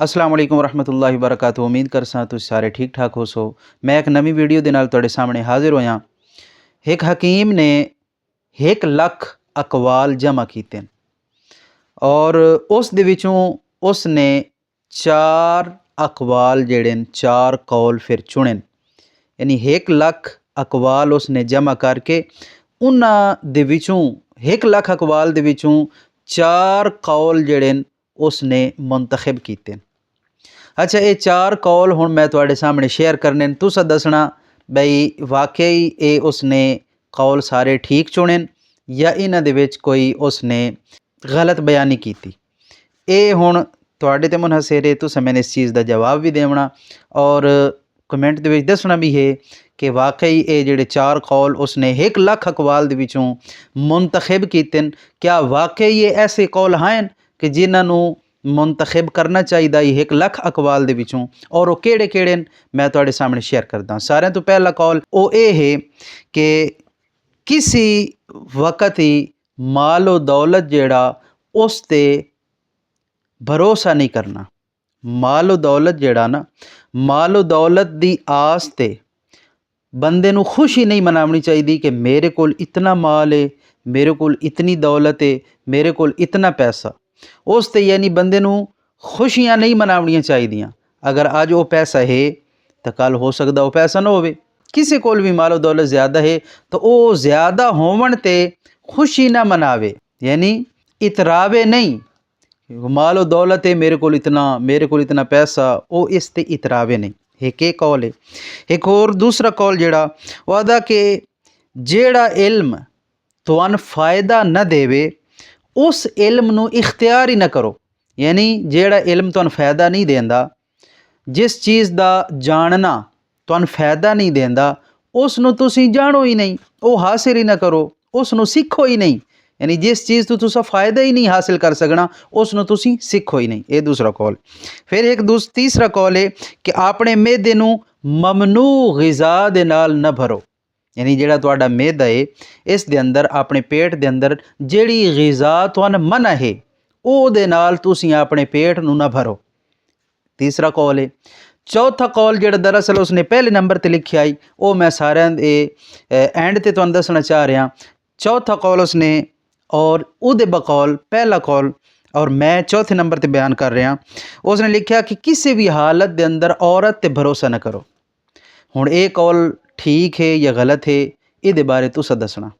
अस्सलाम वालेकुम रहमतुल्लाहि वबरकातुहू। उम्मीद करसा तुसीं सारे ठीक ठाक हो सो। मैं एक नवी वीडियो दे नाल तुहाडे सामने हाजिर होया। एक हकीम ने 1 लख अकवाल जमा कीते और उस दे विचों उसने 4 अकवाल जेड़े न 4 कौल फिर चुने, यानी 1 लख अकवाल उसने जमा करके उन्हां दे विचों 1 लख अकवाल दे विचों 4 कौल जेड़े न उसने मुंतखब कीते। अच्छा, ये 4 कौल हुण मैं तुहाडे सामने शेयर करने, तुसा दसना बई वाकई ये उसने कौल सारे ठीक चुने या इन्हां दे विच कोई उसने गलत बयानी कीती। ये हुण तुहाडे ते मुनहसर है, तुसां मैंने इस चीज़ का जवाब भी देना और कमेंट दे विच दसना भी है कि वाकई ये जिहड़े 4 कौल उसने 1 लख अकवाल दे विचों मुंतखब कीते, क्या वाकई ये ऐसे कौल हैं कि जिन्होंने मुंतखब करना चाहिए 1 लख अकवाल दे विचों, और वो केड़े केड़े न मैं तुहाडे सामने शेयर करदा। सारे तो पहला कौल वो ये है कि किसी वक्त ही मालो दौलत जेड़ा उस ते भरोसा नहीं करना। मालो दौलत जेड़ा ना, मालो दौलत दी आस ते बंदे नू खुशी नहीं मनावनी चाहिए कि मेरे कोल इतना माल है, मेरे कोल इतनी दौलत है, मेरे कोल इतना पैसा। उस ते यानी बंदे नू खुशियां नहीं मनावनियां चाहिए। अगर अज वो पैसा है तो कल हो सकता वो पैसा ना होवे। किसी कोल भी मालो दौलत ज़्यादा है तो वो ज़्यादा होवन ते खुशी ना मनावे, यानी इतरावे नहीं। मालो दौलत है मेरे को इतना पैसा, वो इस ते इतरावे नहीं। एक कौल है। एक और दूसरा कौल जेड़ा वादा कि जेड़ा इल्म तुहान फ़ायदा न देवे उस इल्म नू इख्तियार ही ना करो। यानी जेड़ा इल्म तुहान फ़ायदा नहीं देंदा, जिस चीज़ का जानना तुहान फ़ायदा नहीं देंदा, उस नू तुसीं जानो ही नहीं, वो हासिल ही ना करो, उस नू सीखो ही नहीं। यानी जिस चीज़ तो तुसा फ़ायदा ही नहीं हासिल कर सकना उस नू तुसीं सीखो ही नहीं। ये दूसरा कौल। फिर एक तीसरा कौल है कि अपने मेदे नू ममनू ग़िज़ा दे नाल न भरो। यानी जेड़ा तुहाडा मेदा है इस दे अंदर अपने पेट दे अंदर जेड़ी ग़िज़ा तुहान मना है वो दे नाल तुसीं अपने पेट नू ना भरो। तीसरा कौल है। चौथा कौल जेड़ा दरअसल उसने पहले नंबर ते लिखिया आई, वो मैं सारे एंड ते तुहानू दसना चाह रहा। चौथा कौल उसने और उहदे बकौल पहला कौल और मैं चौथे नंबर ते बयान कर रहा। उसने लिखा कि किसी भी हालत दे अंदर औरत ते भरोसा न करो। हुण ये कौल ठीक है या गलत है, ये बारे तुसा दसना।